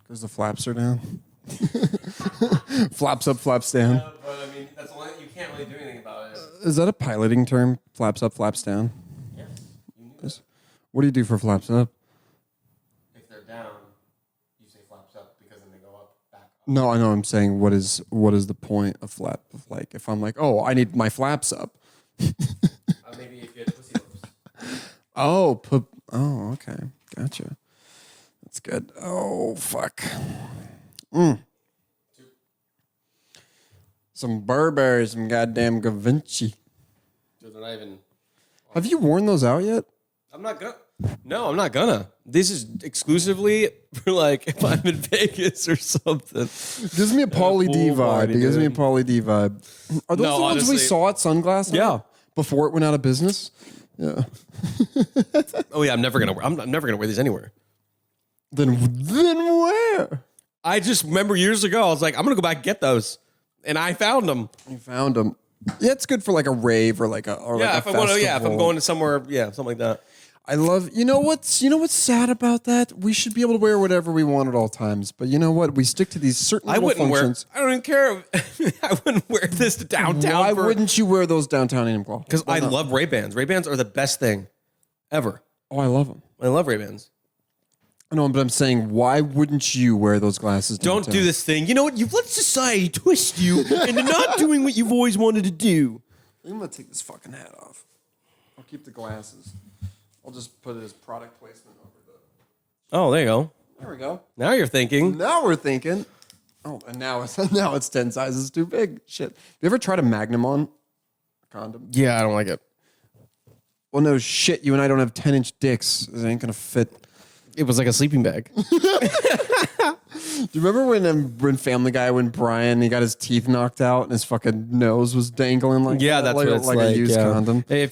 Because the flaps are down. Flaps up, flaps down. Yeah, but I mean, that's only, you can't really do anything about it. Is that a piloting term? Flaps up, flaps down? Yes. You knew that. What do you do for flaps up? If they're down, you say flaps up because then they go up, back up. No, I know. I'm saying what is the point of flap? Like if I'm like, oh, I need my flaps up. Maybe if you had pussy lips. Oh, okay. Gotcha. That's good. Oh, fuck. Some Burberry, some goddamn Gavinci. Dude, they're not even... Have you worn those out yet? I'm not gonna. No, I'm not gonna. This is exclusively for like if I'm in Vegas or something. It gives me a Pauly D vibe. It gives me a Pauly D vibe. Are those the ones honestly, we saw at Sunglass? Yeah. Before it went out of business? Yeah. Oh yeah, I'm never gonna wear these anywhere. Then where? I just remember years ago, I was like, I'm gonna go back and get those, and I found them. You found them. Yeah, it's good for like a rave or like a if I'm going to somewhere, something like that. I love. You know what's sad about that? We should be able to wear whatever we want at all times. But you know what? We stick to these certain little functions. I don't even care. I wouldn't wear this to downtown. Why wouldn't you wear those downtown anymore? Because I love Ray-Bans. Ray-Bans are the best thing ever. Oh, I love them. I love Ray-Bans. I know, but I'm saying, why wouldn't you wear those glasses downtown? Don't do this thing. You know what? You've let society twist you into not doing what you've always wanted to do. I'm going to take this fucking hat off. I'll keep the glasses. I'll just put it as product placement over the... Oh, there you go. There we go. Now you're thinking. Now we're thinking. Oh, and now it's 10 sizes too big. Shit. You ever tried a Magnum on a condom? Yeah, I don't like it. Well, no shit. You and I don't have 10-inch dicks. It ain't going to fit. It was like a sleeping bag. Do you remember when Family Guy, when Brian, he got his teeth knocked out and his fucking nose was dangling like that's like, what it's like a used condom? Hey,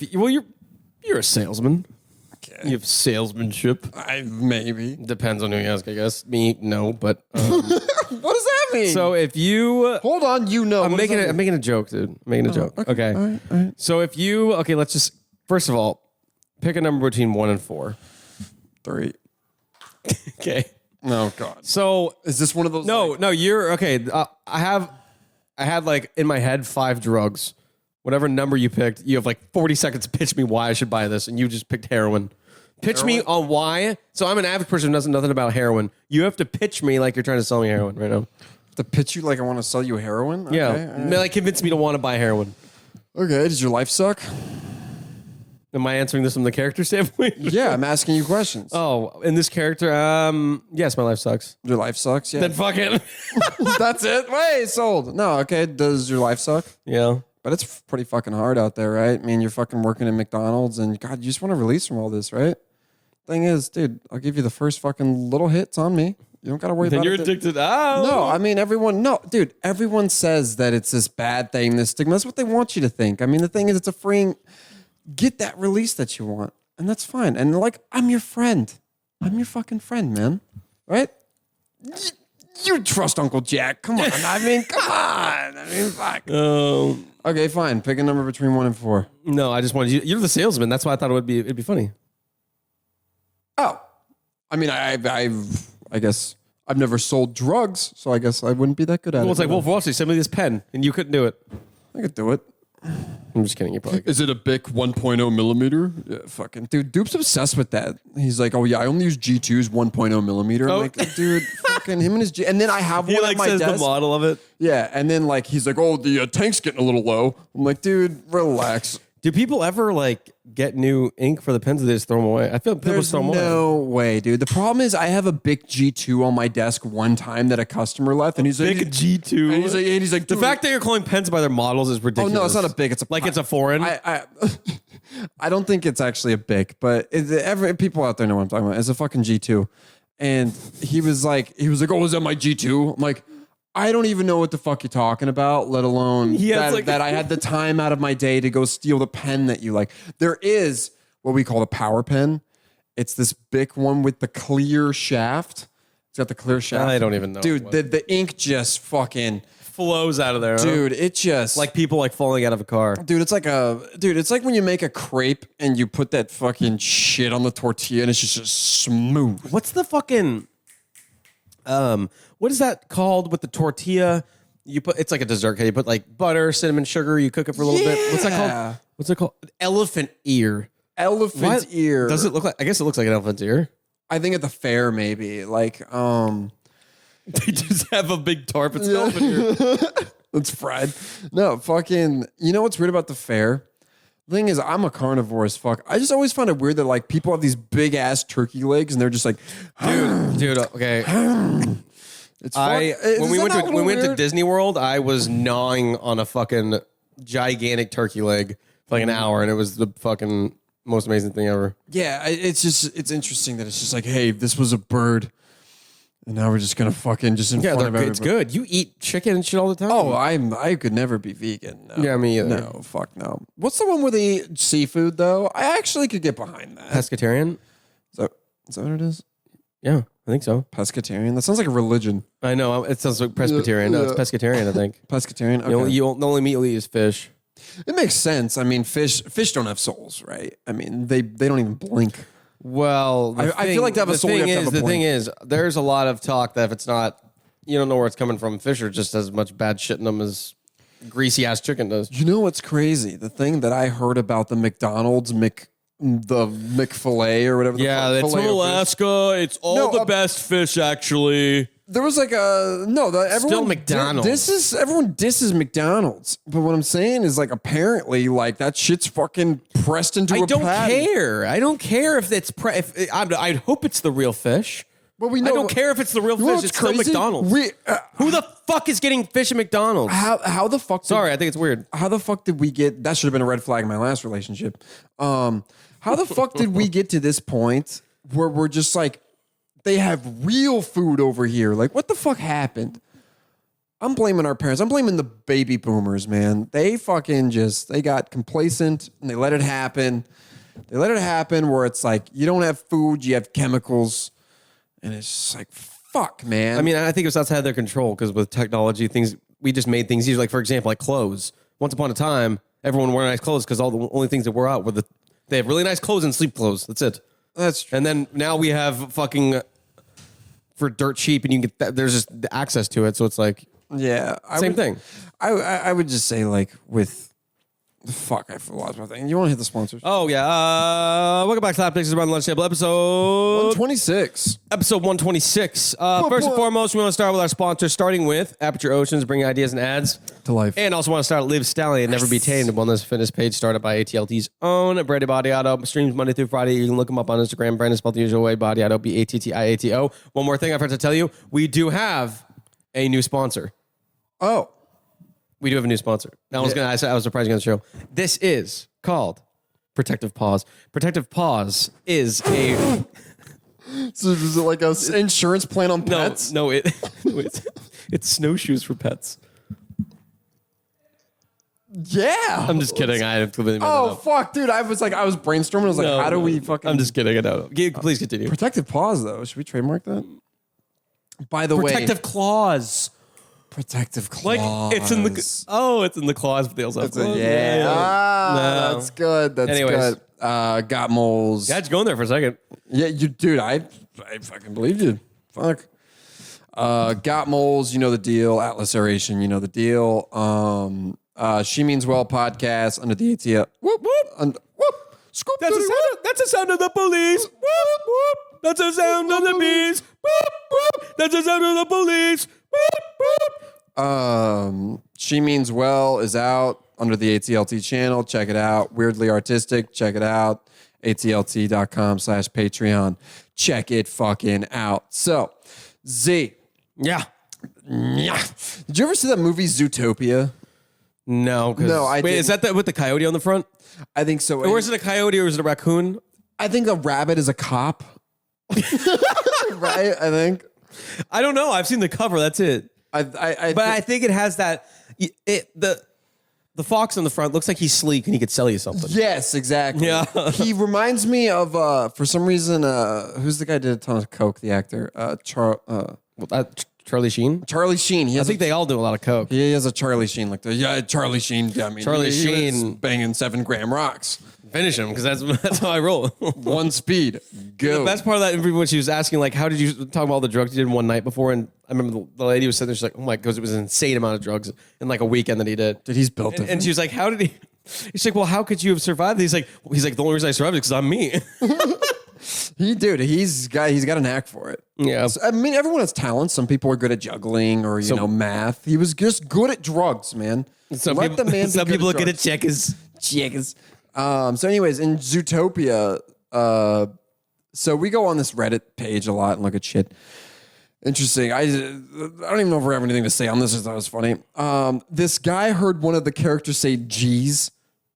you're a salesman. Okay. You have salesmanship. Maybe. Depends on who you ask, I guess. Me, no, but... What does that mean? So if you... Hold on, I'm making a joke, dude. I'm making a joke. Okay. All right. So if you... Okay, let's just... First of all, pick a number between 1 and 4. 3. Okay. Oh, God. So... Is this one of those... No, you're... Okay, I had like in my head 5 drugs. Whatever number you picked, you have like 40 seconds to pitch me why I should buy this, and you just picked heroin. Pitch me on why. So I'm an average person who knows nothing about heroin. You have to pitch me like you're trying to sell me heroin right now. To pitch you like I want to sell you heroin? Okay, yeah. Right. Like convince me to want to buy heroin. Okay, does your life suck? Am I answering this from the character standpoint? Yeah, I'm asking you questions. Oh, in this character, yes, my life sucks. Your life sucks? Yeah. Then fuck it. That's it? Wait, sold. No, okay, does your life suck? Yeah. But it's pretty fucking hard out there, right? I mean, you're fucking working at McDonald's and God, you just want to release from all this, right? Thing is, dude, I'll give you the first fucking little hits on me. You don't got to worry about it. Then you're addicted. Oh. No, I mean, everyone says that it's this bad thing, this stigma. That's what they want you to think. I mean, the thing is, it's a freeing, get that release that you want. And that's fine. And like, I'm your friend. I'm your fucking friend, man. Right? You trust Uncle Jack. Come on. I mean, come on. I mean, fuck. Okay, fine. Pick a number between 1 and 4. No, I just wanted you. You're the salesman. That's why I thought it'd be funny. Oh, I mean, I guess I've never sold drugs, so I guess I wouldn't be that good at it. Well, it's like Wolf of Wall Street. Send me this pen, and you couldn't do it. I could do it. I'm just kidding. You probably could. Is it a Bic 1.0 millimeter? Yeah, fucking dude. Dupe's obsessed with that. He's like, oh yeah, I only use G2's 1.0 millimeter. I'm like, dude, fucking him and his G. And then I have one at my desk. He says the model of it. Yeah, and then like he's like, oh, the tank's getting a little low. I'm like, dude, relax. Do people ever like get new ink for the pens? Or they just throw them away? I feel like people There's throw them away. no way, dude. The problem is I have a Bic G2 on my desk one time that a customer left, and he's like, Big G2. and he's like, The dude, fact that you're calling pens by their models is oh ridiculous. no, it's not a Bic. It's a like it's a foreign. I don't think it's actually a Bic, but people out there know what I'm talking about. It's a fucking G2, and he was like, oh, is that my G2? I'm like, I don't even know what the fuck you're talking about, let alone that I had the time out of my day to go steal the pen that you like. There is what we call the power pen. It's this Bic one with the clear shaft. It's got the clear shaft. I don't even know. Dude, the ink just fucking flows out of there. Dude, it just like people like falling out of a car. Dude, it's like when you make a crepe and you put that fucking shit on the tortilla and it's just smooth. What's the fucking what is that called with the tortilla? You put it's like a dessert cake. You put like butter, cinnamon, sugar. You cook it for a little bit. What's that called? What's it called? Elephant ear. Elephant ear. Does it look like? I guess it looks like an elephant ear. I think at the fair maybe like They just have a big tarp. It's elephant ear. It's fried. No, fucking. You know what's weird about the fair? The thing is, I'm a carnivore as fuck. I just always find it weird that like people have these big ass turkey legs and they're just like, dude. Okay. It's when we went to Disney World, I was gnawing on a fucking gigantic turkey leg for like an hour, and it was the fucking most amazing thing ever. Yeah, it's interesting that it's just like, hey, this was a bird, and now we're just gonna fucking just in front of everybody. It's good. You eat chicken and shit all the time. Oh, I could never be vegan. No. Yeah, me either. No, fuck no. What's the one where they eat seafood though? I actually could get behind that. Pescatarian? Is that what it is? Yeah, I think so. Pescatarian? That sounds like a religion. I know. It sounds like Presbyterian. No, it's pescatarian, I think. Pescatarian? Okay. The only meat you'll eat is fish. It makes sense. I mean, fish don't have souls, right? I mean, they don't even blink. Well, I feel like to have a soul, you have to have a the blink. thing is, there's a lot of talk that if it's not, you don't know where it's coming from. Fish are just as much bad shit in them as greasy ass chicken does. You know what's crazy? The thing that I heard about the McDonald's the McFillet or whatever. Yeah, it's from Alaska. It's all the best fish, actually. There was like Still McDonald's. Everyone disses McDonald's, but what I'm saying is like apparently like that shit's fucking pressed into a patty. I don't care if it's I hope it's the real fish. Well, we know. I don't care if it's the real fish. It's still McDonald's. Who the fuck is getting fish at McDonald's? How the fuck? Sorry, I think it's weird. How the fuck did we get? That should have been a red flag in my last relationship. How the fuck did we get to this point where we're just like, they have real food over here? Like, what the fuck happened? I'm blaming our parents. I'm blaming the baby boomers, man. They fucking they got complacent and they let it happen. They let it happen where it's like, you don't have food, you have chemicals. And it's just like, fuck, man. I mean, I think it was outside their control because with technology, we just made things easier. Like, for example, like clothes. Once upon a time, everyone wore nice clothes because all the only things that were out were they have really nice clothes and sleep clothes. That's it. That's true. And then now we have fucking for dirt cheap, and you can get there's just access to it. So it's like, yeah, same thing. I would just say like with. Fuck, I lost my thing. You want to hit the sponsors? Oh, yeah. Welcome back to Slapdicks Around the Lunch Table, episode 126. Episode 126. First and foremost, we want to start with our sponsor, starting with Aperture Oceans, bringing ideas and ads to life. And also want to start Live Stallion, Never Be Tamed, a wellness fitness page started by ATLT's own Brady Body Auto. Streams Monday through Friday. You can look them up on Instagram. Brandon spelled the usual way, Body Auto, BATTIATO. One more thing I forgot to tell you. We do have a new sponsor. Oh. We do have a new sponsor. I was surprised you on the show. This is called Protective Paws. Protective Paws is a... So is it like an insurance plan on pets? No, it's snowshoes for pets. Yeah. I'm just kidding. I completely made that up. Fuck, dude. I was brainstorming. I was like, how do we fucking... I'm just kidding. I don't know. Please continue. Protective paws, though. Should we trademark that? By the way... Protective claws. Protective claws. Like, it's in the claws, but they also have claws. Yeah. No. That's good. That's Anyways. good. Got moles. Yeah, it's going there for a second. Yeah, dude, I fucking believed you. Fuck. Got moles, you know the deal. Atlas aeration, you know the deal. She Means Well podcast under the ATL. Whoop, whoop. Whoop. Scoop. That's the sound of the police. Whoop, whoop. That's the sound of the bees. Whoop, whoop. That's the sound of the police. Whoop, whoop. She Means Well is out. under the ATLT channel. Check it out. Weirdly Artistic. Check it out. ATLT.com/Patreon. Check it fucking out. So, Z. Yeah. Yeah. Did you ever see that movie Zootopia? No. No, I Wait, didn't. is that with the coyote on the front? I think so. Or is it a coyote or is it a raccoon? I think a rabbit is a cop. Right? I think. I don't know. I've seen the cover. That's it. I think it has that. The fox on the front looks like he's sleek and he could sell you something. Yes, exactly. Yeah. He reminds me of for some reason who's the guy who did a ton of coke? The actor Charlie Sheen. Charlie Sheen. I think they all do a lot of coke. he has a Charlie Sheen like that. Yeah, Charlie Sheen. I mean, Charlie he was Sheen. banging 7-gram rocks. Finish him because that's how I roll. One speed. Go. The best part of that interview when she was asking like, how did you talk about all the drugs you did in one night before? And I remember the lady was sitting there, she's like, oh my, because it was an insane amount of drugs in like a weekend that he did. Dude, he's built And she was like, how did he? He's like, well, how could you have survived? He's like, the only reason I survived is because I'm me. He's got a knack for it. Yeah. So, I mean, everyone has talents. Some people are good at juggling or math. He was just good at drugs, man. Some Let people, the man. some be people are good good at checkers. Checkers. So, anyways, in Zootopia, so we go on this Reddit page a lot and look at shit. Interesting. I don't even know if we have anything to say on this. I just thought it was funny. This guy heard one of the characters say "Jeez,"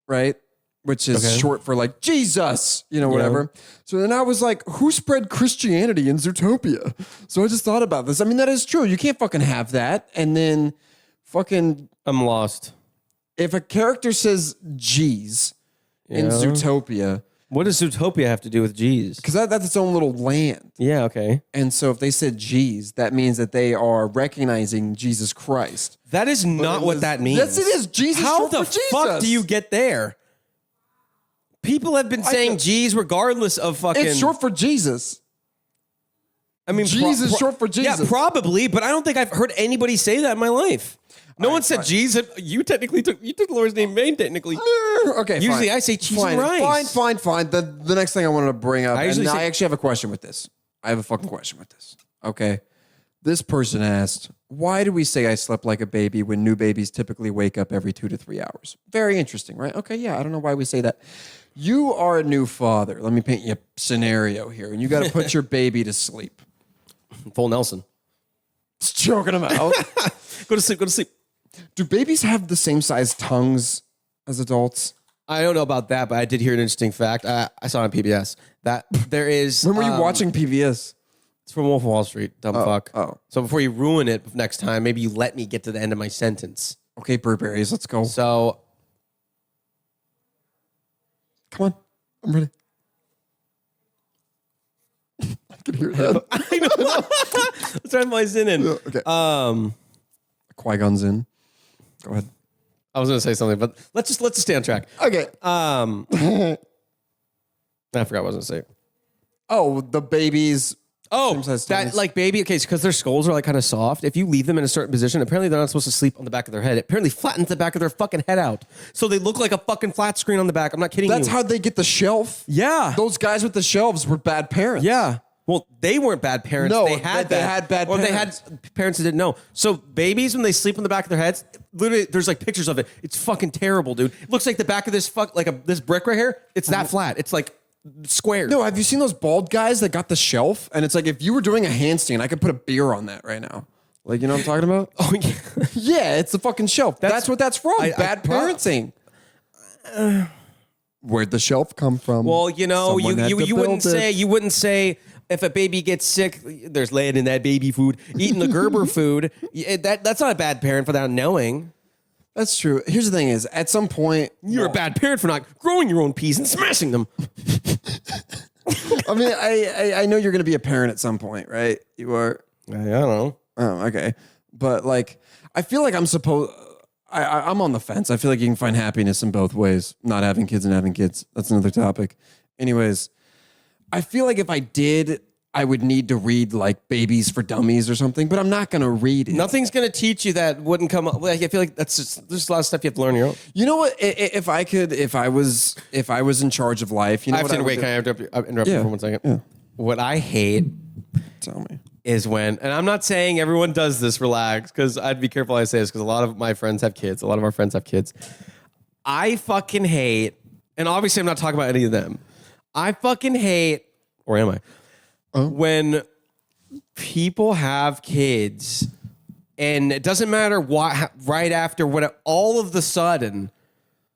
right? Which is short for like Jesus, whatever. Yeah. So then I was like, who spread Christianity in Zootopia? So I just thought about this. I mean, that is true. You can't fucking have that. And then fucking... I'm lost. If a character says G's in Zootopia... What does Zootopia have to do with G's? Because that's its own little land. Yeah, okay. And so if they said G's, that means that they are recognizing Jesus Christ. That is not what that means. Yes, it is. Jesus. How the fuck do you get there? People have been saying G's regardless of fucking... It's short for Jesus. I mean... G's is short for Jesus. Yeah, probably, but I don't think I've heard anybody say that in my life. No one said G's. You technically took the Lord's name in vain, technically. Okay, usually fine. I say cheese and rice. Fine. The next thing I wanted to bring up, I actually have a question with this. I have a fucking question with this. Okay. This person asked, why do we say I slept like a baby when new babies typically wake up every 2 to 3 hours? Very interesting, right? Okay, yeah, I don't know why we say that. You are a new father. Let me paint you a scenario here. And you got to put your baby to sleep. Full Nelson. Just choking him out. Go to sleep. Do babies have the same size tongues as adults? I don't know about that, but I did hear an interesting fact. I saw it on PBS that there is... When were you watching PBS? It's from Wolf of Wall Street, dumb fuck. Oh. So before you ruin it next time, maybe you let me get to the end of my sentence. Okay, Burberries, let's go. So... Come on, I'm ready. I can hear that. I know. Let's try my sin in. Okay. Qui-Gon's in. Go ahead. I was going to say something, but let's just stay on track. Okay. I forgot what I was going to say. Oh, the babies. Oh, that like baby. Okay, because their skulls are like kind of soft. If you leave them in a certain position, apparently they're not supposed to sleep on the back of their head. It apparently flattens the back of their fucking head out, so they look like a fucking flat screen on the back. I'm not kidding you. That's how they get the shelf. Yeah, those guys with the shelves were bad parents. Yeah. Well, they weren't bad parents. No, they had bad parents. Or they had parents that didn't know. So babies, when they sleep on the back of their heads, literally, there's like pictures of it. It's fucking terrible, dude. It looks like the back of this this brick right here. It's that flat. It's like square. No, have you seen those bald guys that got the shelf? And it's like, if you were doing a handstand, I could put a beer on that right now. Like, you know what I'm talking about? Oh, yeah. Yeah, it's the fucking shelf. That's what that's from. Bad parenting. Where'd the shelf come from? Well, you wouldn't say if a baby gets sick, there's lead in that baby food. Eating the Gerber food, that's not a bad parent for that knowing. That's true. Here's the thing: is at some point you're a bad parent for not growing your own peas and smashing them. I mean, I know you're going to be a parent at some point, right? You are. I don't know. Oh, okay. But like, I feel like I'm on the fence. I feel like you can find happiness in both ways, not having kids and having kids. That's another topic. Anyways, I feel like if I did, I would need to read like Babies for Dummies or something, but I'm not going to read it. Nothing's going to teach you that wouldn't come up. Like, I feel like there's a lot of stuff you have to learn on your own. You know what? If I was in charge of life, you know what I would do? Can I interrupt you for 1 second? Yeah. What I hate. Tell me. Is when, and I'm not saying everyone does this, relax, because I'd be careful I say this, because a lot of my friends have kids. A lot of our friends have kids. I fucking hate, and obviously I'm not talking about any of them. I fucking hate, or am I? When people have kids and it doesn't matter what, right after what, all of the sudden,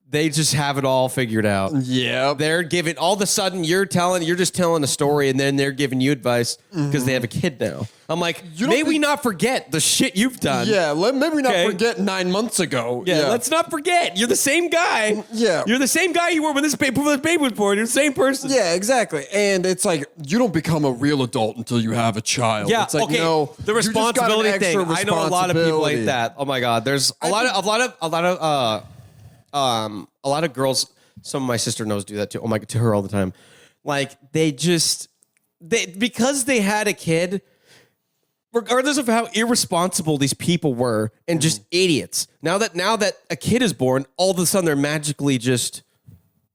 they just have it all figured out. Yeah. They're giving, all of a sudden you're just telling a story and then they're giving you advice because they have a kid now. I'm like, may we not forget the shit you've done. Yeah, maybe we not forget 9 months ago. Yeah, let's not forget. You're the same guy. Yeah. You're the same guy you were when this baby was born. You're the same person. Yeah, exactly. And it's like, you don't become a real adult until you have a child. Yeah, it's like, okay. no. The responsibility thing. I know a lot of people like that. Oh my God. There's a lot of girls, some of my sister knows do that too. Oh my God, to her all the time. Like because they had a kid, regardless of how irresponsible these people were and just idiots. Now that a kid is born, all of a sudden they're magically just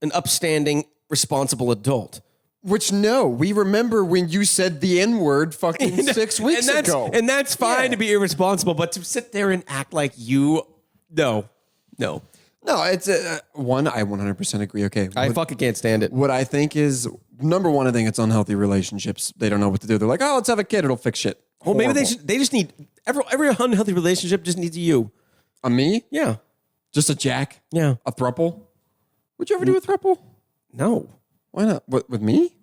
an upstanding, responsible adult. Which, no, we remember when you said the N-word fucking 6 weeks ago. And that's fine to be irresponsible, but to sit there and act like no. No, it's one, I 100% agree. Okay. I fucking can't stand it. What I think is, number one, I think it's unhealthy relationships. They don't know what to do. They're like, oh, let's have a kid. It'll fix shit. Well, Horrible. maybe they just need, every unhealthy relationship just needs you. A me? Yeah. Just a Jack? Yeah. A throuple? Would you ever do a throuple? No. Why not? What, with me?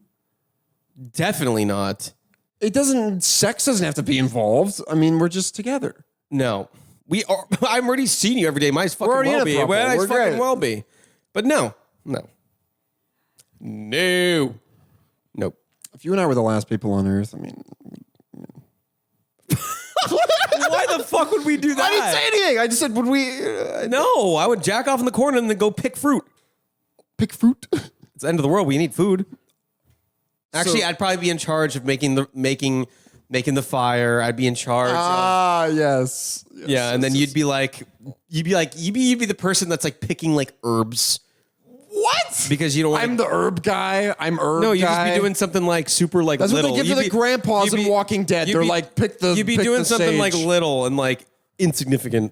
Definitely not. Sex doesn't have to be involved. I mean, we're just together. No. We are. I'm already seeing you every day. Might as fucking already well in a be. throuple. Might as We're fucking great. well be. But no. Nope. If you and I were the last people on Earth, I mean... Why the fuck would we do that? I didn't say anything. I just said, would we... No, I would jack off in the corner and then go pick fruit. Pick fruit? It's the end of the world. We need food. Actually, So- I'd probably be in charge of making the fire. I'd be in charge. Yes. Yeah, and then you'd be the person that's like picking like herbs. What? Because you don't want I'm the herb guy. I'm herb No, guy. you'd just be doing something like super like That's little. what they give to the grandpas in Walking Dead. They're like, pick the You'd be pick doing the something like sage. little and like insignificant.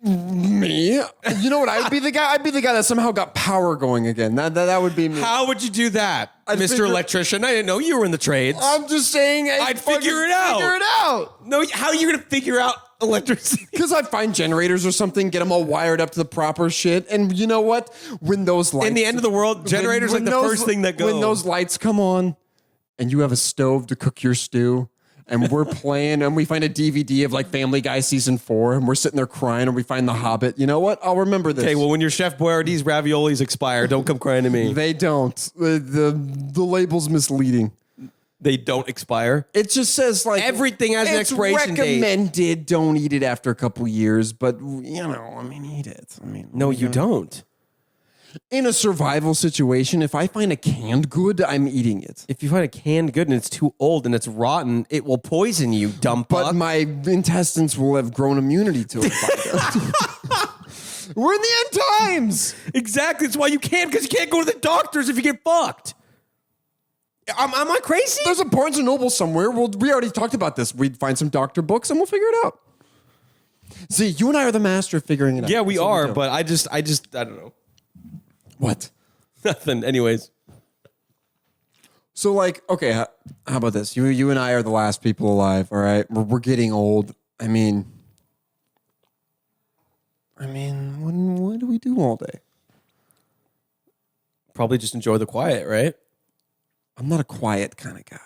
Me? You know what? I'd be the guy. I'd be the guy that somehow got power going again. That would be me. How would you do that, I'd Mr. figure- Electrician? I didn't know you were in the trades. I'm just saying. I'd figure it out. Figure it out. No, how are you going to figure out electricity? Because I'd find generators or something, get them all wired up to the proper shit, and you know what? When those lights In the end of the world, generators when like the those- first thing that go. When those lights come on, and you have a stove to cook your stew. And we're playing, and we find a DVD of like Family Guy season 4, and we're sitting there crying, and we find The Hobbit. You know what? I'll remember this. Okay, well, when your Chef Boyardee's raviolis expire, don't come crying to me. They don't. The label's misleading. They don't expire. It just says like Everything has an expiration date. It's recommended. Don't eat it after a couple years, but you know, I mean, eat it. I mean, No, you don't. In a survival situation, if I find a canned good, I'm eating it. If you find a canned good and it's too old and it's rotten, it will poison you, dumb But fuck. my intestines will have grown immunity to it. We're in the end times. Exactly. That's why you can't, because you can't go to the doctors if you get fucked. Am I crazy? There's a Barnes and Noble somewhere. We already talked about this. We'd find some doctor books and we'll figure it out. See, you and I are the master of figuring it out. Yeah, we That's what are, do. but I don't know. What? Nothing. Anyways. So, like, okay, how about this? You and I are the last people alive, all right? We're getting old. I mean, what do we do all day? Probably just enjoy the quiet, right? I'm not a quiet kind of guy.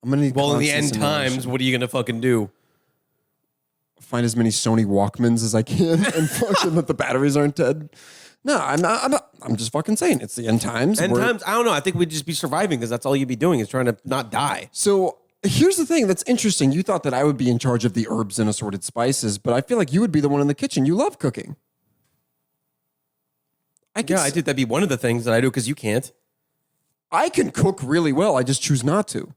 I'm gonna need Well, in the constant end stimulation. times, what are you going to fucking do? Find as many Sony Walkmans as I can and fucking that the batteries aren't dead. No, I'm not. I'm just fucking saying it's the end times. End We're- times, I don't know. I think we'd just be surviving because that's all you'd be doing is trying to not die. So here's the thing that's interesting. You thought that I would be in charge of the herbs and assorted spices, but I feel like you would be the one in the kitchen. You love cooking. I Yeah, I did. That'd be one of the things that I do because you can't. I can cook really well. I just choose not to.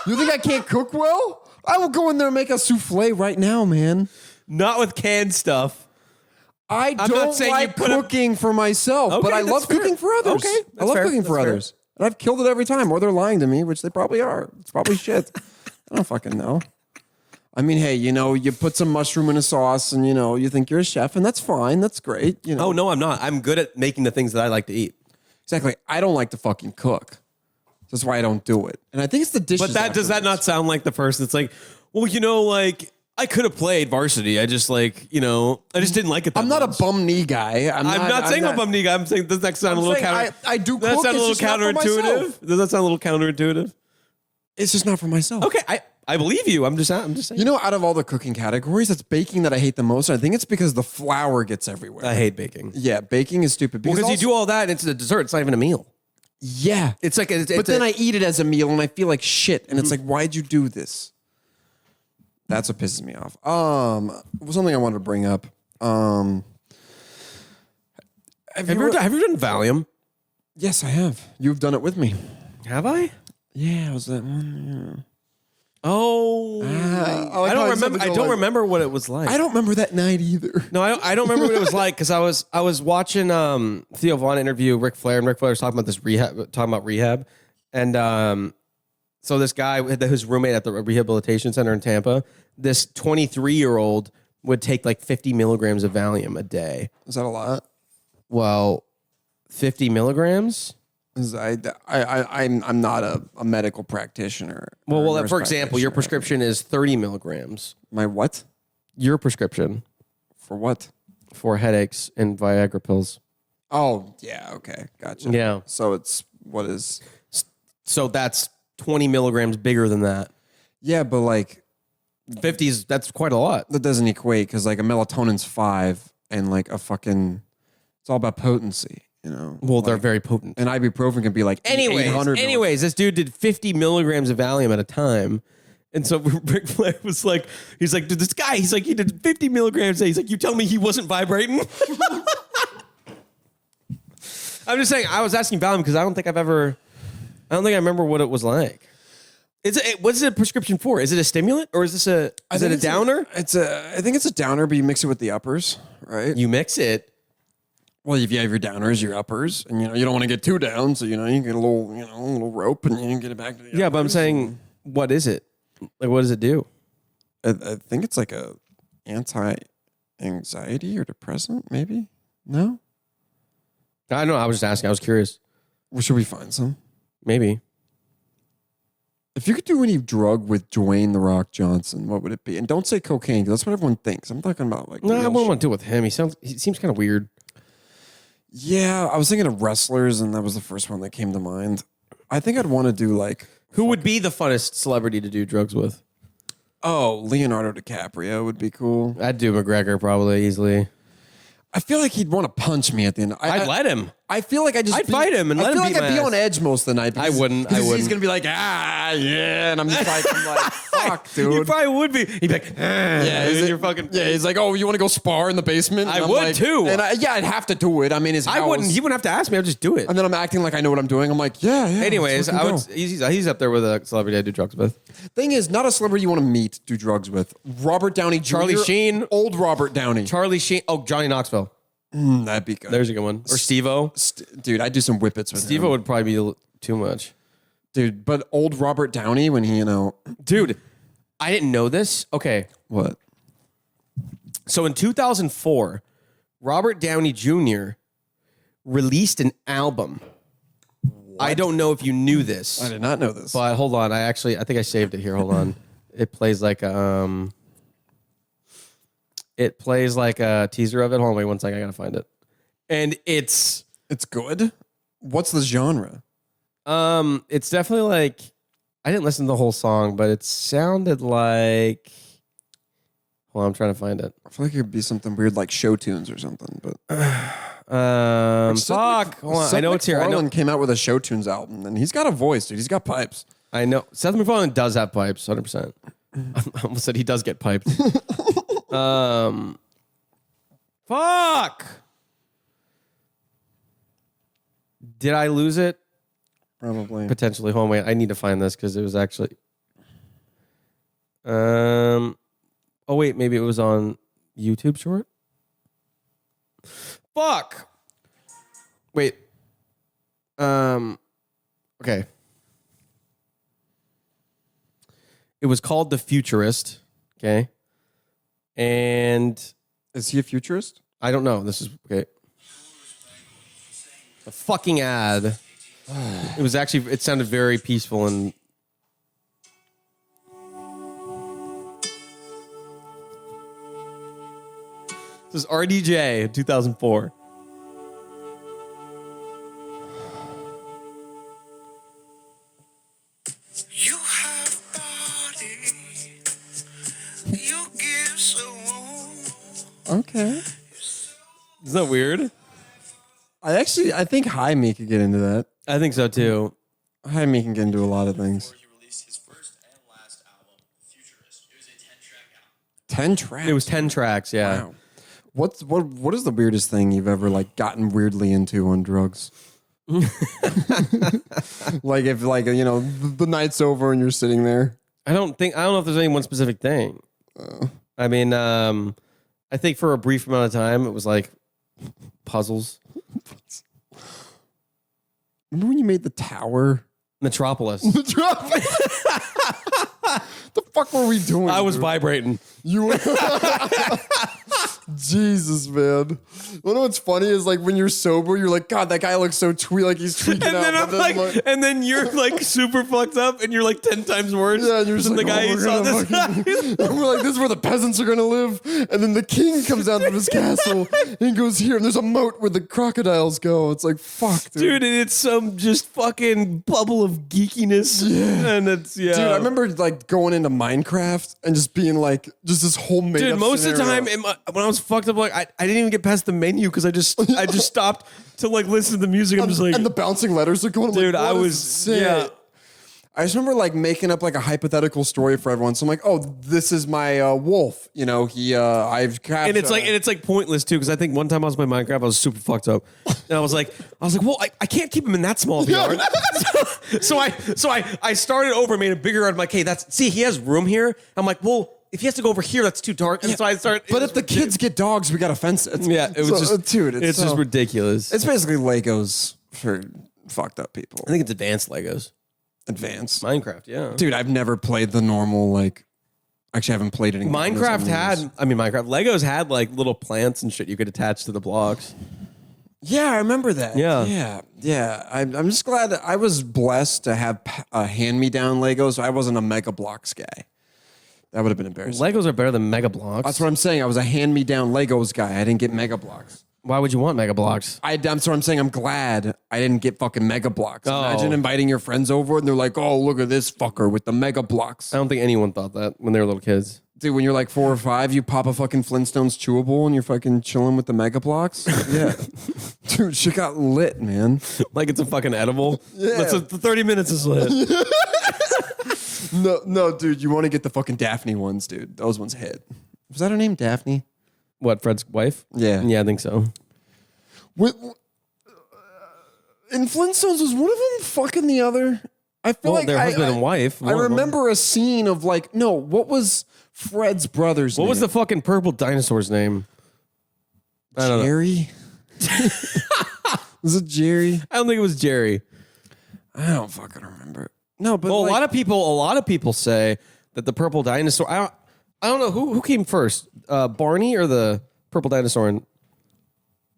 You think I can't cook well? I will go in there and make a souffle right now, man. Not with canned stuff. I not don't saying like you put a- cooking for myself, Okay, but I that's love fair. cooking for others. Okay, I that's love fair. cooking for That's fair. others. And I've killed it every time, or they're lying to me, which they probably are. It's probably shit. I don't fucking know. I mean, hey, you put some mushroom in a sauce and, you think you're a chef and that's fine. That's great. Oh, no, I'm not. I'm good at making the things that I like to eat. Exactly. I don't like to fucking cook. That's why I don't do it. And I think it's the dishes. But does that not sound like the person that's like, well, like I could have played varsity. I just I just didn't like it that I'm not much. a bum knee guy. I'm not saying I'm a bum knee guy. I'm saying does that sound a little counter? I do cook. Does that sound a little it's just not for myself. counterintuitive? Does that sound a little counterintuitive? It's just not for myself. Okay, I believe you. I'm just saying. Out of all the cooking categories, it's baking that I hate the most. And I think it's because the flour gets everywhere. I hate baking. Yeah, baking is stupid. Because you do all that and it's a dessert. It's not even a meal. Yeah. It's like, but then I eat it as a meal and I feel like shit. And it's like, why'd you do this? That's what pisses me off. Something I wanted to bring up. Have you done Valium? Yes, I have. You've done it with me. Have I? Yeah, was that one? Yeah. Oh, I don't remember. I don't remember what it was like. I don't remember that night either. No, I don't remember what it was like because I was watching Theo Vaughn interview Ric Flair, and Ric Flair was talking about rehab, and so this guy, his roommate at the rehabilitation center in Tampa, this 23-year-old would take like 50 milligrams of Valium a day. Is that a lot? Well, 50 milligrams. I'm not a medical practitioner. Well, for example, your prescription is 30 milligrams. My what? Your prescription For what? for headaches and Viagra pills. Oh, yeah. Okay. Gotcha. Yeah. So it's what is? So that's 20 milligrams bigger than that. Yeah, but like 50s, that's quite a lot. that doesn't equate because like a melatonin's 5 and like a fucking, it's all about potency, Well, they're very potent. And ibuprofen can be like 800 Anyways, this dude did 50 milligrams of Valium at a time. And so Ric Flair was like, he's like, dude, this guy, he's like, he did 50 milligrams a day. He's like, you tell me he wasn't vibrating? I'm just saying, I was asking Valium because I don't think I remember what it was like. What's it a prescription for? Is it a stimulant or is this a downer? I think it's a downer, but you mix it with the uppers, right? You mix it. Well, if you have your downers, your uppers, and you don't want to get too down, so you get a little rope, and you get it back to the Yeah, but I'm saying, what is it? Like, what does it do? I think it's like a anti-anxiety or depressant, maybe. No, I don't know. I was just asking. I was curious. well, should we find some? Maybe. If you could do any drug with Dwayne The Rock Johnson, what would it be? And don't say cocaine, because that's what everyone thinks. I'm talking about like. No, I real wouldn't shit. want to do it with him. He seems kind of weird. Yeah, I was thinking of wrestlers, and that was the first one that came to mind. I think I'd want to do like. Who would be the funnest celebrity to do drugs with? Oh, Leonardo DiCaprio would be cool. I'd do McGregor probably easily. I feel like he'd want to punch me at the end. I'd let him. I feel like I'd fight him and let him I beat feel like my I'd be ass. on edge most of the night. I wouldn't. He's gonna be like, yeah, and I'm just like, fuck, dude. You probably would be. He'd be like, yeah, you're fucking. Yeah, he's like, oh, you want to go spar in the basement? I And I'm would like- too. And I'd have to do it. I mean, his house. I wouldn't. He wouldn't have to ask me. I'd just do it. And then I'm acting like I know what I'm doing. I'm like, yeah. Anyways, let's I would. fucking He's up there with a celebrity I do drugs with. go. Thing is, not a celebrity you want to meet, do drugs with. Robert Downey Jr. Charlie Sheen. Old Robert Downey. Charlie Sheen. Oh, Johnny Knoxville. That'd be good. There's a good one. Or Steve-O. Dude, I'd do some whippets with him. Steve-O would probably be too much. Dude, but old Robert Downey when he, Dude, I didn't know this. Okay. What? So in 2004, Robert Downey Jr. released an album. I don't know if you knew this. I did not know this. But hold on. I think I saved it here. Hold on. It plays like a teaser of it. Hold on, wait 1 second. I gotta find it. And it's good? What's the genre? it's definitely like I didn't listen to the whole song, but it sounded like. Well, I'm trying to find it. I feel like it would be something weird like show tunes or something. But fuck. Hold on. I know it's here. I know. MacFarlane came out with a show tunes album, and he's got a voice, dude. He's got pipes. I know. Seth MacFarlane does have pipes, 100%. I almost said he does get piped. Fuck. Did I lose it? Probably. Potentially. Hold on, wait. I need to find this because it was actually. Oh wait, maybe it was on YouTube Short. Fuck. Wait. Okay. It was called The Futurist. Okay. And Is he a futurist? I don't know. This is okay. A fucking ad. It was actually. It sounded very peaceful and. This is RDJ 2004. You have body, you give so warm. Okay. Isn't that weird? I think Jaime could get into that. I think so too. Jaime can get into a lot of things. He released his first and last album, Futurist. It was a 10-track album. 10 tracks. It was 10 tracks. Yeah. Wow. What is the weirdest thing you've ever like gotten weirdly into on drugs? Like if the night's over and you're sitting there. I don't know if there's any one specific thing. I mean, I think for a brief amount of time, it was like puzzles. Remember when you made the tower? Metropolis. The fuck were we doing? I was dude? vibrating. You were Jesus, man. You know what's funny is like when you're sober, you're like, God, that guy looks so like he's tweaking And out. then I'm but like, and then you're like super fucked up, and you're like 10 times worse. yeah, and you're just than like, the guy oh, you we're saw gonna this fucking- night. and we're like, this is where the peasants are gonna live. And then the king comes down from his castle and he goes here, and there's a moat where the crocodiles go. It's like, fuck, dude. Dude, and it's some just fucking bubble of geekiness. Yeah. And it's, Dude, I remember like going into Minecraft and just being like, just this whole made Dude, up most of the scenario. time when I was fucked up, like I didn't even get past the menu because I just stopped to like listen to the music. I'm just like, and the bouncing letters are going. I'm dude, like, I what was is this? yeah. I just remember like making up like a hypothetical story for everyone. So I'm like, oh, this is my wolf. You know, I've captured. And it's like pointless too because I think one time I was playing Minecraft, I was super fucked up, and I was like, well, I can't keep him in that small of a yard. so I started over, and made a bigger yard. I'm like, hey, he has room here. I'm like, well, if he has to go over here, that's too dark. And so I started. But if the kids get dogs, we got to fence it. Yeah, it was just, dude. it's just ridiculous. It's basically Legos for fucked up people. I think it's advanced Legos. Advanced. Minecraft, yeah. Dude, I've never played the normal like. Actually, I haven't played it. Minecraft Legos had like little plants and shit you could attach to the blocks. Yeah, I remember that. Yeah. yeah. I'm just glad that I was blessed to have a hand-me-down Legos. I wasn't a Mega Bloks guy. That would have been embarrassing. Legos are better than Mega Blocks. That's what I'm saying. I was a hand-me-down Legos guy. I didn't get Mega Bloks. Why would you want Mega Blocks? That's what I'm saying. I'm glad I didn't get fucking Mega Bloks. Oh. Imagine inviting your friends over and they're like, "Oh, look at this fucker with the Mega Bloks." I don't think anyone thought that when they were little kids. Dude, when you're like 4 or 5, you pop a fucking Flintstones chewable and you're fucking chilling with the Mega Bloks. Yeah, dude, shit got lit, man. Like it's a fucking edible. Yeah. That's 30 minutes is lit. No, dude, you want to get the fucking Daphne ones, dude. Those ones hit. Was that her name, Daphne? What, Fred's wife? Yeah. Yeah, I think so. In Flintstones, was one of them fucking the other? I feel like their husband and wife. I remember a scene of like, no, what was Fred's brother's name? What was the fucking purple dinosaur's name? I don't know. Jerry? Was it Jerry? I don't think it was Jerry. I don't fucking remember. No, but Well, like, a lot of people say that the purple dinosaur. I don't know who came first, Barney or the purple dinosaur.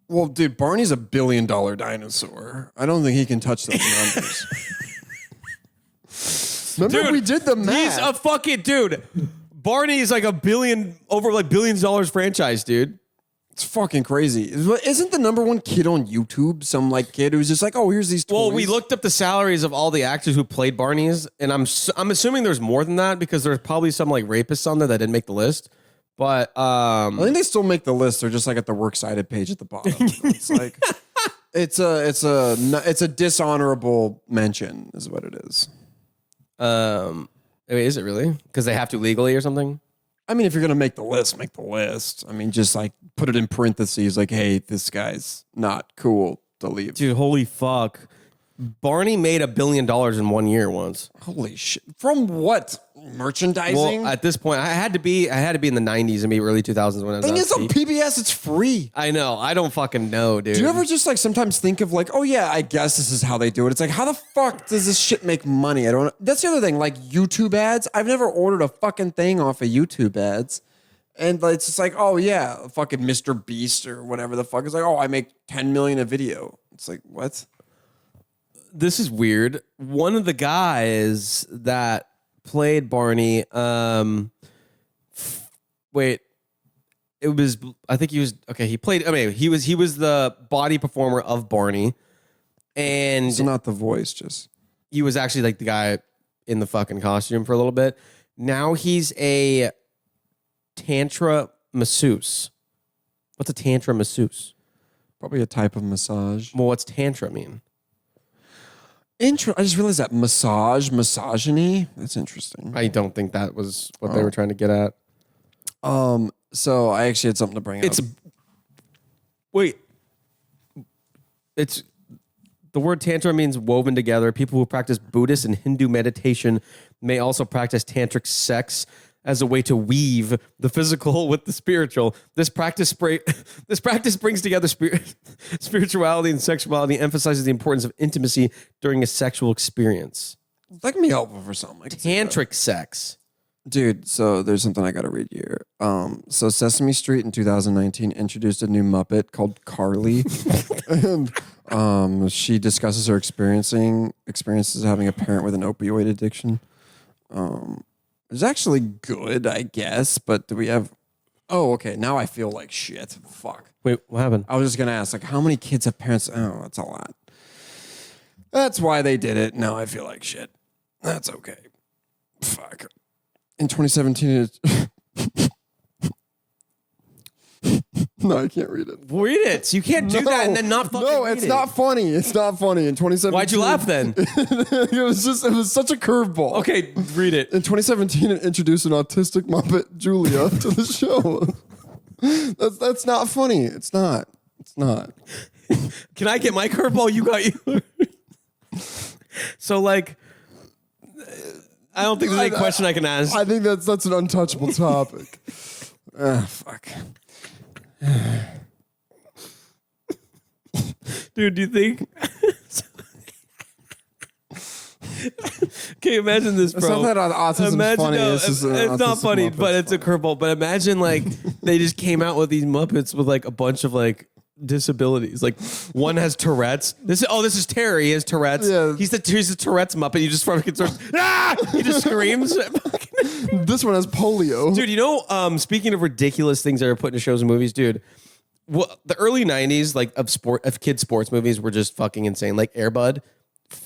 well, dude, Barney's $1 billion dinosaur. I don't think he can touch those numbers. Remember Dude, we did the math. He's a fucking dude. Barney is like billions dollars franchise, dude. It's fucking crazy. Isn't the #1 kid on YouTube some like kid who's just like, oh, here's these toys? Well, we looked up the salaries of all the actors who played Barney's, and I'm assuming there's more than that because there's probably some like rapists on there that didn't make the list. But I think they still make the list. They're just like at the works cited page at the bottom. It's like it's a dishonorable mention, is what it is. wait, is it really? Because they have to legally or something? I mean, if you're gonna make the list, make the list. I mean, just like put it in parentheses, like, hey, this guy's not cool to leave. Dude, holy fuck. Barney made $1 billion in 1 year once. Holy shit! From what? Merchandising? Well, at this point, I had to be in the 90s and maybe early 2000s when I was thing on is, on TV. PBS, it's free. I know. I don't fucking know, dude. Do you ever just like sometimes think of like, oh yeah, I guess this is how they do it? It's like, how the fuck does this shit make money? I don't. That's the other thing. Like YouTube ads. I've never ordered a fucking thing off of YouTube ads, and it's just like, oh yeah, fucking Mr. Beast or whatever the fuck is like, oh, I make 10 million a video. It's like what? This is weird. One of the guys that played Barney, wait, it was, I think he was, okay, he played, I mean, he was the body performer of Barney, and So not the voice, just he was actually like the guy in the fucking costume for a little bit. Now he's a tantra masseuse. What's a tantra masseuse? probably a type of massage. Well, what's tantra mean? I just realized that misogyny. That's interesting. I don't think that was what they were trying to get at. So I actually had something to bring up. It's the word tantra means woven together. People who practice Buddhist and Hindu meditation may also practice tantric sex as a way to weave the physical with the spiritual. This practice brings together spirituality and sexuality, emphasizes the importance of intimacy during a sexual experience. That can be helpful for something like Tantric sex. Dude, so there's something I got to read here. So Sesame Street in 2019 introduced a new Muppet called Carly, and she discusses her experiences having a parent with an opioid addiction. It's actually good, I guess, but do we have? Oh, okay. Now I feel like shit. Fuck. Wait, what happened? I was just gonna ask, like, how many kids have parents? Oh, that's a lot. That's why they did it. Now I feel like shit. That's okay. Fuck. In 2017, no, I can't read it. Read it. You can't do that and then not fucking No, read it's it. not funny. It's not funny. In 2017, Why'd you laugh then? it was such a curveball. Okay, read it. In 2017, it introduced an autistic Muppet, Julia, to the show. That's not funny. It's not. It's not. Can I get my curveball? You got you. So, like, I don't think there's any question I can ask. I think that's an untouchable topic. Fuck. Dude, do you think? Okay, imagine this, bro. It's not that autism's funny. It's not funny, but it's a curveball. But imagine, like, they just came out with these Muppets with, like, a bunch of, like, disabilities. Like, one has Tourette's. This is Terry. He has Tourette's. Yeah. He's the Tourette's Muppet. You just fucking start, he just screams. This one has polio. Dude, you know, speaking of ridiculous things that are put into shows and movies, dude, the early 90s, like, of kids sports movies were just fucking insane. Like Air Bud.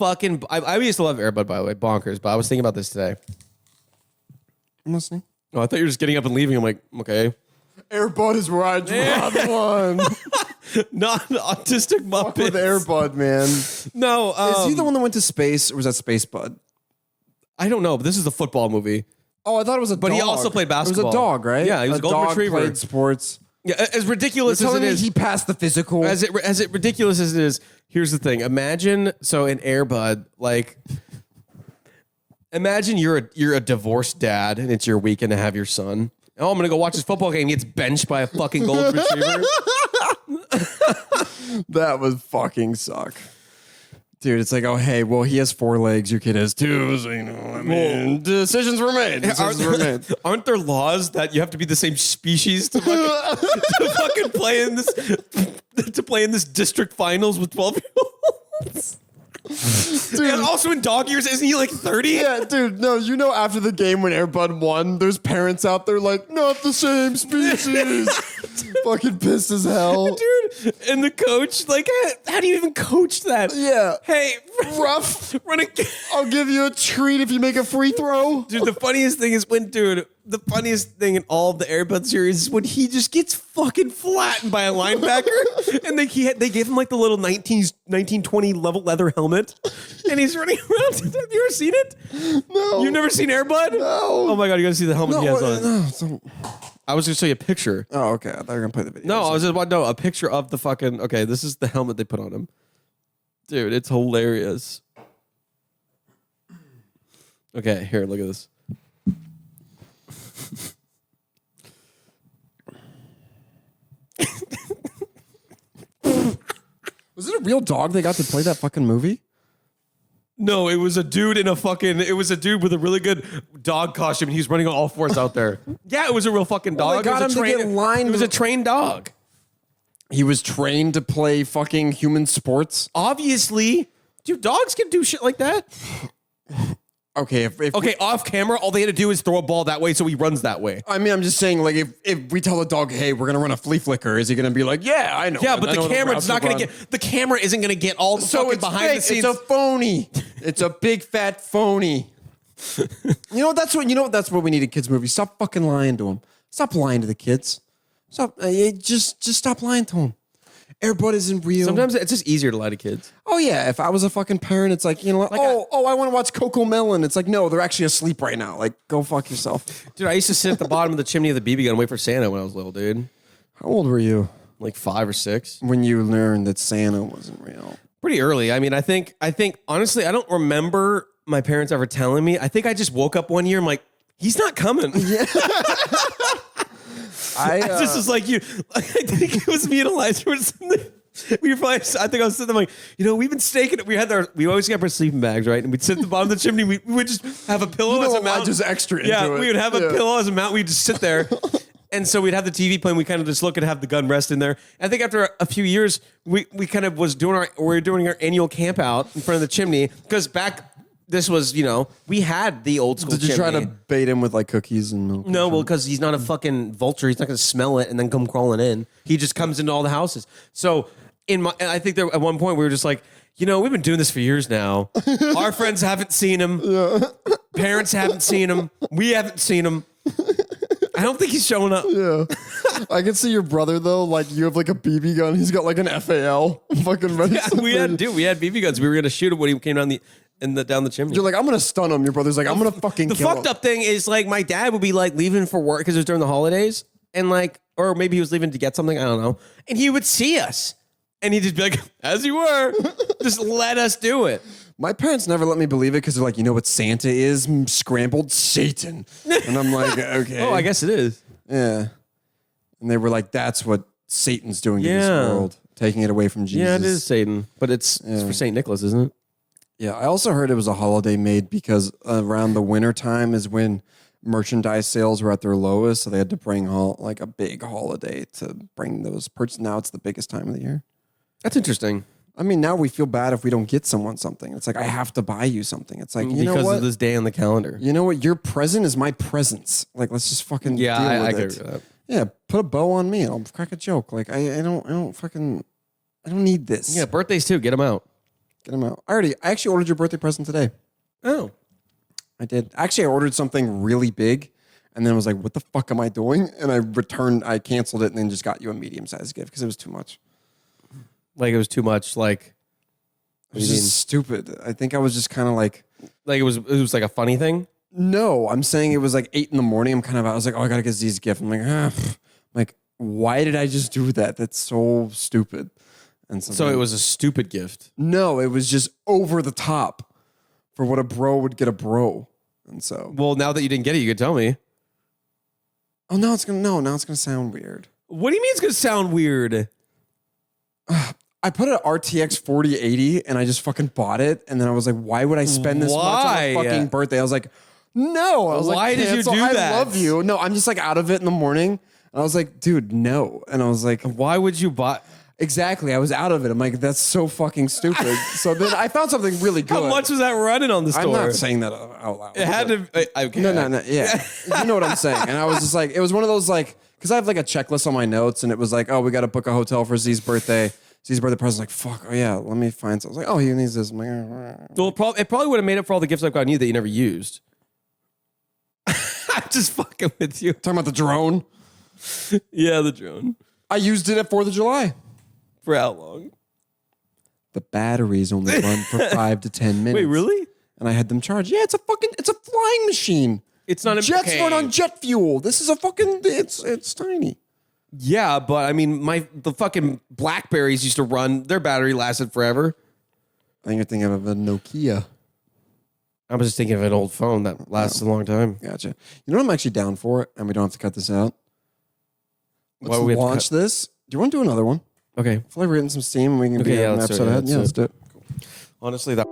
I used to love Air Bud, by the way. Bonkers. But I was thinking about this today. I'm listening. Oh, I thought you were just getting up and leaving. I'm like, okay. Air Bud is where I draw the one. Not an autistic Muppet. With Air Bud, man. No. Is he the one that went to space, or was that Space Bud? I don't know, but this is the football movie. Oh, I thought it was a dog. But he also played basketball. It was a dog, right? Yeah, he was a golden dog retriever. Played sports. Yeah, as ridiculous You're as telling it me is. he passed the physical. As it ridiculous as it is, here's the thing. Imagine, so in Air Bud, like, imagine you're a divorced dad and it's your weekend to have your son. Oh, I'm gonna go watch this football game. He gets benched by a fucking golden retriever. That would fucking suck. Dude, it's like, oh, hey, well, he has 4 legs. Your kid has 2. So, you know, I mean, decisions were made. Aren't there laws that you have to be the same species to fucking play in this district finals with 12-year-olds? Dude. And also in dog years, isn't he like 30? Yeah, dude, no, you know, after the game when Air Bud won, there's parents out there like, not the same species. Fucking pissed as hell. Dude, and the coach, like, how do you even coach that? Yeah. Hey, Rough. run a I'll give you a treat if you make a free throw. Dude, the funniest thing is the funniest thing in all of the Air Bud series is when he just gets fucking flattened by a linebacker and they gave him like the little 1920 level leather helmet and he's running around. Have you ever seen it? No. You've never seen Air Bud? No. Oh my God, you gotta see the helmet he has on. No. I was gonna show you a picture. Oh, okay. I thought you were going to play the video. No, I was just about a picture of the fucking, okay, this is the helmet they put on him. Dude, it's hilarious. Okay, here, look at this. Was it a real dog they got to play that fucking movie? No, it was a dude it was a dude with a really good dog costume. And he was running on all fours out there. Yeah, it was a real fucking Well, dog. they got it was him to get lined It was a with- trained dog. He was trained to play fucking human sports. Obviously, dude, dogs can do shit like that. Okay, if Okay, off camera, all they had to do is throw a ball that way, so he runs that way. I mean, I'm just saying, like, if we tell the dog, hey, we're gonna run a flea flicker, is he gonna be like, yeah, I know? Yeah, I but know the camera's routes not going run." to get. The camera isn't going to get all the So fucking it's behind fake. the scenes. It's a phony. It's a big fat phony. That's what we need in kids' movies. Stop fucking lying to them. Stop lying to the kids. Stop. Just stop lying to them. Airbud isn't real. Sometimes it's just easier to lie to kids. Oh yeah, if I was a fucking parent, it's like, I want to watch Coco Melon. It's like, no, they're actually asleep right now. Like, go fuck yourself. Dude, I used to sit at the bottom of the chimney of the BB gun and wait for Santa when I was little, dude. How old were you Like 5 or 6. when you learned that Santa wasn't real? Pretty early. I mean, I think honestly, I don't remember my parents ever telling me. I think I just woke up one year and I'm like, he's not coming. Yeah. I just was like, I think it was me and Elijah or something. We were probably, I think I was sitting there like, we've been staking it. We always got our sleeping bags, right? And we'd sit at the bottom of the chimney. We would just have a pillow as a mount. Just extra into Yeah, it. we would have a pillow as a mount. We'd just sit there. And so we'd have the TV playing. We kind of just look and have the gun rest in there. I think after a few years, we kind of we were doing our annual camp out in front of the chimney because this was, we had the old school Did you chimney. try to bait him with like cookies and milk? No, well, because he's not a fucking vulture. He's not going to smell it and then come crawling in. He just comes into all the houses. So I think there at one point we were just like, we've been doing this for years now. Our friends haven't seen him. Parents haven't seen him. We haven't seen him. I don't think he's showing up. Yeah. I can see your brother though. Like you have like a BB gun. He's got like an FAL. Fucking ready. Yeah, we had BB guns. We were going to shoot him when he came down the chimney. You're like, I'm gonna stun him. Your brother's like, I'm gonna fucking The kill fucked him. up thing is like my dad would be like leaving for work because it was during the holidays and like, or maybe he was leaving to get something. I don't know. And he would see us and he'd just be like, as you were, just let us do it. My parents never let me believe it because they're like, you know what Santa is? Scrambled Satan. And I'm like, okay. Oh, I guess it is. Yeah. And they were like, that's what Satan's doing to Yeah. this world, taking it away from Jesus. Yeah, it is Satan, but it's for St. Nicholas, isn't it? Yeah, I also heard it was a holiday made because around the winter time is when merchandise sales were at their lowest, so they had to bring like a big holiday to bring those purchases. Now it's the biggest time of the year. That's interesting. I mean, now we feel bad if we don't get someone something. It's like, I have to buy you something. It's like, you know Because what? of this day on the calendar. You know what? Your present is my presence. Like, let's just fucking Yeah, deal I with agree it. with that. Yeah, put a bow on me. I'll crack a joke. Like, I don't need this. Yeah, birthdays too. Get them out. Get them out. I actually ordered your birthday present today. Oh. I did. Actually, I ordered something really big and then was like, what the fuck am I doing? And I canceled it and then just got you a medium-sized gift because it was too much. Like it was too much. Like, It was just stupid. I think I was just kind of like, it was like a funny thing. no, I'm saying it was like 8 a.m. I was like, oh, I got to get Z's gift. I'm like, like, why did I just do that? That's so stupid. And So it was a stupid gift. no, it was just over the top for what a bro would get a bro. And so, Well, now that you didn't get it, you could tell me. now it's gonna sound weird. What do you mean it's going to sound weird? I put an RTX 4080 and I just fucking bought it. And then I was like, why would I spend this much on Why? a fucking birthday? I was like, no. I was Why like, did you cancel. do I that? love you. No, I'm just like out of it in the morning. And I was like, dude, no. And I was like, Why would you buy? exactly. I was out of it. I'm like, that's so fucking stupid. So then I found something really good. How much was that running on the I'm store? not saying that out loud. It had to. Okay. No. Yeah. You know what I'm saying. And I was just like, it was one of those like, because I have like a checklist on my notes and it was like, oh, we got to book a hotel for Z's birthday. Z's birthday present's like, fuck, oh yeah, let me find something. I was like, oh, he needs this. I'm like, Well, it probably would have made up for all the gifts I've gotten you that you never used. I'm just fucking with you. talking about the drone. Yeah, the drone. I used it at 4th of July. For how long? The batteries only run for 5 to 10 minutes. Wait, really? And I had them charged. Yeah, it's a flying machine. It's not a Jets run on jet fuel. This is a fucking, it's tiny. Yeah, but I mean, the fucking Blackberries used to run. Their battery lasted forever. I think you're thinking of a Nokia. I was just thinking of an old phone that lasts a long time. Gotcha. You know what? I'm actually down for it, and we don't have to cut this out. Why Let's would we have to launch this. Do you want to do another one? Okay. I feel like we're getting some steam. And we can Okay, be yeah, an let's do episode it. ahead. Yeah, let's do it. Honestly, that.